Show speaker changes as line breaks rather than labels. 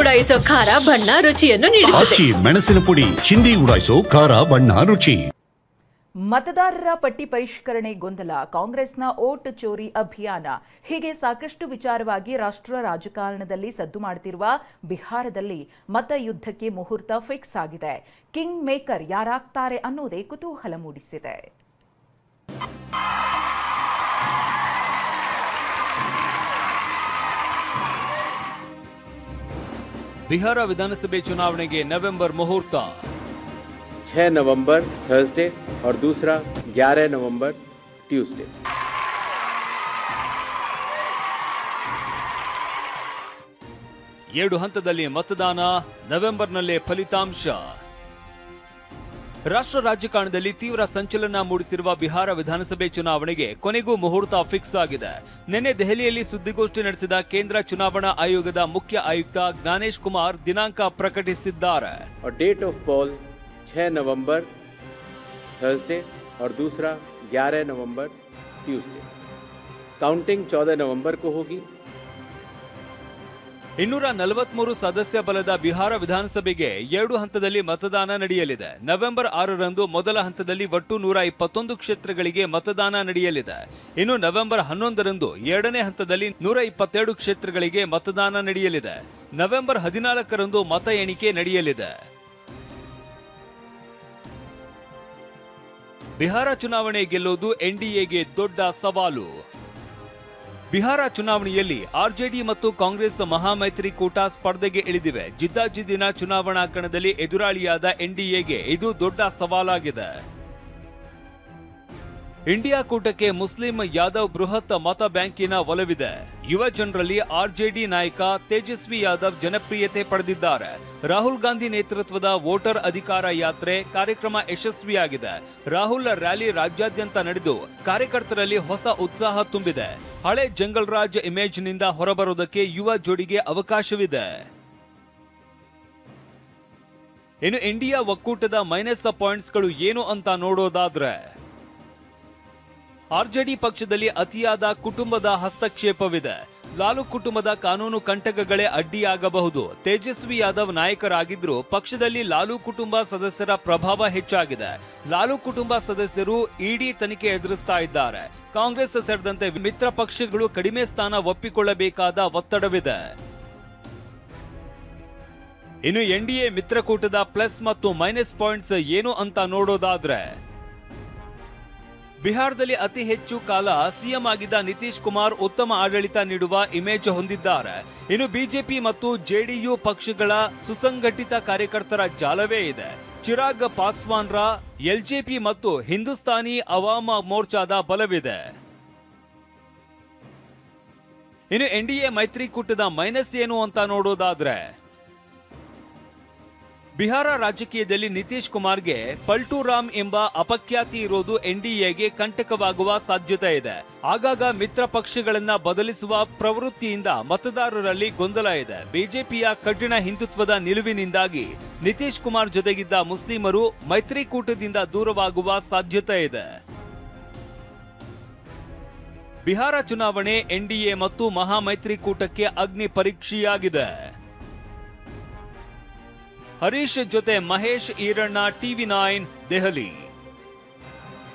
ಉಡಾಯಿಸೋ ಖಾರ ಬಣ್ಣ ರುಚಿಯನ್ನು ನೀಡುತ್ತದೆ.
ಮೆಣಸಿನ ಪುಡಿ ಚಿಂದಿ ಉಡಾಯಿಸೋ ಖಾರ ಬಣ್ಣ ರುಚಿ.
ಮತದಾರರ ಪಟ್ಟಿ ಪರಿಷ್ಕರಣೆ ಗೊಂದಲ, ಕಾಂಗ್ರೆಸ್ನ ಓಟ್ ಚೋರಿ ಅಭಿಯಾನ, ಹೀಗೆ ಸಾಕಷ್ಟು ವಿಚಾರವಾಗಿ ರಾಷ್ಟ್ರ ರಾಜಕಾರಣದಲ್ಲಿ ಸದ್ದು ಮಾಡುತ್ತಿರುವ ಬಿಹಾರದಲ್ಲಿ ಮತಯುದ್ಧಕ್ಕೆ ಮುಹೂರ್ತ ಫಿಕ್ಸ್ ಆಗಿದೆ. ಕಿಂಗ್ ಮೇಕರ್ ಯಾರಾಗ್ತಾರೆ ಅನ್ನೋದೇ ಕುತೂಹಲ ಮೂಡಿಸಿದೆ.
ಬಿಹಾರ ವಿಧಾನಸಭೆ ಚುನಾವಣೆಗೆ ನವೆಂಬರ್ ಮುಹೂರ್ತ.
6 नवंबर थर्सडे और दूसरा 11 नवंबर ट्यूसडे.
ಏಳು ಹಂತದಲ್ಲಿ ಮತದಾನ, ನವೆಂಬರ್ನಲ್ಲೇ ಫಲಿತಾಂಶ. ರಾಷ್ಟ್ರ ರಾಜಕಾರಣದಲ್ಲಿ ತೀವ್ರ ಸಂಚಲನ ಮೂಡಿಸಿರುವ ಬಿಹಾರ ವಿಧಾನಸಭೆ ಚುನಾವಣೆಗೆ ಕೊನೆಗೂ ಮುಹೂರ್ತ ಫಿಕ್ಸ್ ಆಗಿದೆ. ನಿನ್ನೆ ದೆಹಲಿಯಲ್ಲಿ ಸುದ್ದಿಗೋಷ್ಠಿ ನಡೆಸಿದ ಕೇಂದ್ರ ಚುನಾವಣಾ ಆಯೋಗದ ಮುಖ್ಯ ಆಯುಕ್ತ ಜ್ಞಾನೇಶ್ ಕುಮಾರ್ ದಿನಾಂಕ ಪ್ರಕಟಿಸಿದ್ದಾರೆ.
Date of poll 6 November Thursday और दूसरा 11 नवंबर ट्यूसडे. काउंटिंग 14 नवंबर को होगी.
243 ಸದಸ್ಯ ಬಲದ ಬಿಹಾರ ವಿಧಾನಸಭೆಗೆ 2 ಹಂತದಲ್ಲಿ ಮತದಾನ ನಡೆಯಲಿದೆ. ನವೆಂಬರ್ 6ರಂದು ಮೊದಲ ಹಂತದಲ್ಲಿ ಒಟ್ಟು 121 ಕ್ಷೇತ್ರಗಳಿಗೆ ಮತದಾನ ನಡೆಯಲಿದೆ. ಇನ್ನು ನವೆಂಬರ್ 11ರಂದು ಎರಡನೇ ಹಂತದಲ್ಲಿ 122 ಕ್ಷೇತ್ರಗಳಿಗೆ ಮತದಾನ ನಡೆಯಲಿದೆ. ನವೆಂಬರ್ 14ರಂದು ಮತ ಎಣಿಕೆ ನಡೆಯಲಿದೆ. ಬಿಹಾರ ಚುನಾವಣೆ ಗೆಲ್ಲುವುದು ಎನ್ಡಿಎಗೆ ದೊಡ್ಡ ಸವಾಲು. ಬಿಹಾರ ಚುನಾವಣೆಯಲ್ಲಿ ಆರ್ಜೆಡಿ ಮತ್ತು ಕಾಂಗ್ರೆಸ್ ಮಹಾಮೈತ್ರಿಕೂಟ ಸ್ಪರ್ಧೆಗೆ ಇಳಿದಿವೆ. ಜಿದ್ದಾಜಿದ್ದಿನ ಚುನಾವಣಾ ಕಣದಲ್ಲಿ ಎದುರಾಳಿಯಾದ ಎನ್ಡಿಎಗೆ ಇದು ದೊಡ್ಡ ಸವಾಲಾಗಿದೆ. ಇಂಡಿಯಾ ಕೂಟಕ್ಕೆ ಮುಸ್ಲಿಂ ಯಾದವ್ ಬೃಹತ್ ಮತ ಬ್ಯಾಂಕಿನ ಒಲವಿದೆ. ಯುವ ಜನರಲ್ಲಿ ಆರ್ಜೆಡಿ ನಾಯಕ ತೇಜಸ್ವಿ ಯಾದವ್ ಜನಪ್ರಿಯತೆ ಪಡೆದಿದ್ದಾರೆ. ರಾಹುಲ್ ಗಾಂಧಿ ನೇತೃತ್ವದ ವೋಟರ್ ಅಧಿಕಾರ ಯಾತ್ರೆ ಕಾರ್ಯಕ್ರಮ ಯಶಸ್ವಿಯಾಗಿದೆ. ರಾಹುಲ್ ರ್ಯಾಲಿ ರಾಜ್ಯಾದ್ಯಂತ ನಡೆದು ಕಾರ್ಯಕರ್ತರಲ್ಲಿ ಹೊಸ ಉತ್ಸಾಹ ತುಂಬಿದೆ. ಹಳೆ ಜಂಗಲ್ ರಾಜ್ ಇಮೇಜ್ನಿಂದ ಹೊರಬರುವುದಕ್ಕೆ ಯುವ ಜೋಡಿಗೆ ಅವಕಾಶವಿದೆ. ಇನ್ನು ಇಂಡಿಯಾ ಒಕ್ಕೂಟದ ಮೈನಸ್ ಪಾಯಿಂಟ್ಸ್ಗಳು ಏನು ಅಂತ ನೋಡೋದಾದ್ರೆ, ಆರ್ಜೆಡಿ ಪಕ್ಷದಲ್ಲಿ ಅತಿಯಾದ ಕುಟುಂಬದ ಹಸ್ತಕ್ಷೇಪವಿದೆ. ಲಾಲು ಕುಟುಂಬದ ಕಾನೂನು ಕಂಟಕಗಳೇ ಅಡ್ಡಿಯಾಗಬಹುದು. ತೇಜಸ್ವಿ ಯಾದವ್ ನಾಯಕರಾಗಿದ್ದರೂ ಪಕ್ಷದಲ್ಲಿ ಲಾಲು ಕುಟುಂಬ ಸದಸ್ಯರ ಪ್ರಭಾವ ಹೆಚ್ಚಾಗಿದೆ. ಲಾಲು ಕುಟುಂಬ ಸದಸ್ಯರು ಇಡಿ ತನಿಖೆ ಎದುರಿಸ್ತಾ ಇದ್ದಾರೆ. ಕಾಂಗ್ರೆಸ್ ಸೇರಿದಂತೆ ಮಿತ್ರ ಪಕ್ಷಗಳು ಕಡಿಮೆ ಸ್ಥಾನ ಒಪ್ಪಿಕೊಳ್ಳಬೇಕಾದ ಒತ್ತಡವಿದೆ. ಇನ್ನು ಎನ್ಡಿಎ ಮಿತ್ರಕೂಟದ ಪ್ಲಸ್ ಮತ್ತು ಮೈನಸ್ ಪಾಯಿಂಟ್ಸ್ ಏನು ಅಂತ ನೋಡೋದಾದ್ರೆ, ಬಿಹಾರದಲ್ಲಿ ಅತಿ ಹೆಚ್ಚು ಕಾಲ ಸಿಎಂ ಆಗಿದ್ದ ನಿತೀಶ್ ಕುಮಾರ್ ಉತ್ತಮ ಆಡಳಿತ ನೀಡುವ ಇಮೇಜ್ ಹೊಂದಿದ್ದಾರೆ. ಇನ್ನು ಬಿಜೆಪಿ ಮತ್ತು ಜೆಡಿಯು ಪಕ್ಷಗಳ ಸುಸಂಘಟಿತ ಕಾರ್ಯಕರ್ತರ ಜಾಲವೇ ಇದೆ. ಚಿರಾಗ್ ಪಾಸ್ವಾನ್ರ ಎಲ್ಜೆಪಿ ಮತ್ತು ಹಿಂದೂಸ್ತಾನಿ ಅವಾಮ ಮೋರ್ಚಾದ ಬಲವಿದೆ. ಇನ್ನು ಎನ್ಡಿಎ ಮೈತ್ರಿಕೂಟದ ಮೈನಸ್ ಏನು ಅಂತ ನೋಡೋದಾದ್ರೆ, ಬಿಹಾರ ರಾಜಕೀಯದಲ್ಲಿ ನಿತೀಶ್ ಕುಮಾರ್ಗೆ ಪಲ್ಟು ರಾಮ್ ಎಂಬ ಅಪಖ್ಯಾತಿ ಇರೋದು ಎನ್ಡಿಎಗೆ ಕಂಟಕವಾಗುವ ಸಾಧ್ಯತೆ ಇದೆ. ಆಗಾಗ ಮಿತ್ರ ಪಕ್ಷಗಳನ್ನ ಬದಲಿಸುವ ಪ್ರವೃತ್ತಿಯಿಂದ ಮತದಾರರಲ್ಲಿ ಗೊಂದಲ ಇದೆ. ಬಿಜೆಪಿಯ ಕಠಿಣ ಹಿಂದುತ್ವದ ನಿಲುವಿನಿಂದಾಗಿ ನಿತೀಶ್ ಕುಮಾರ್ ಜೊತೆಗಿದ್ದ ಮುಸ್ಲಿಮರು ಮೈತ್ರಿಕೂಟದಿಂದ ದೂರವಾಗುವ ಸಾಧ್ಯತೆ ಇದೆ. ಬಿಹಾರ ಚುನಾವಣೆ ಎನ್ಡಿಎ ಮತ್ತು ಮಹಾಮೈತ್ರಿಕೂಟಕ್ಕೆ ಅಗ್ನಿ ಪರೀಕ್ಷೆಯಾಗಿದೆ. ಹರೀಶ್ ಜೊತೆ ಮಹೇಶ್ ಈರಣ್ಣ, ಟಿವಿ9 ದೆಹಲಿ.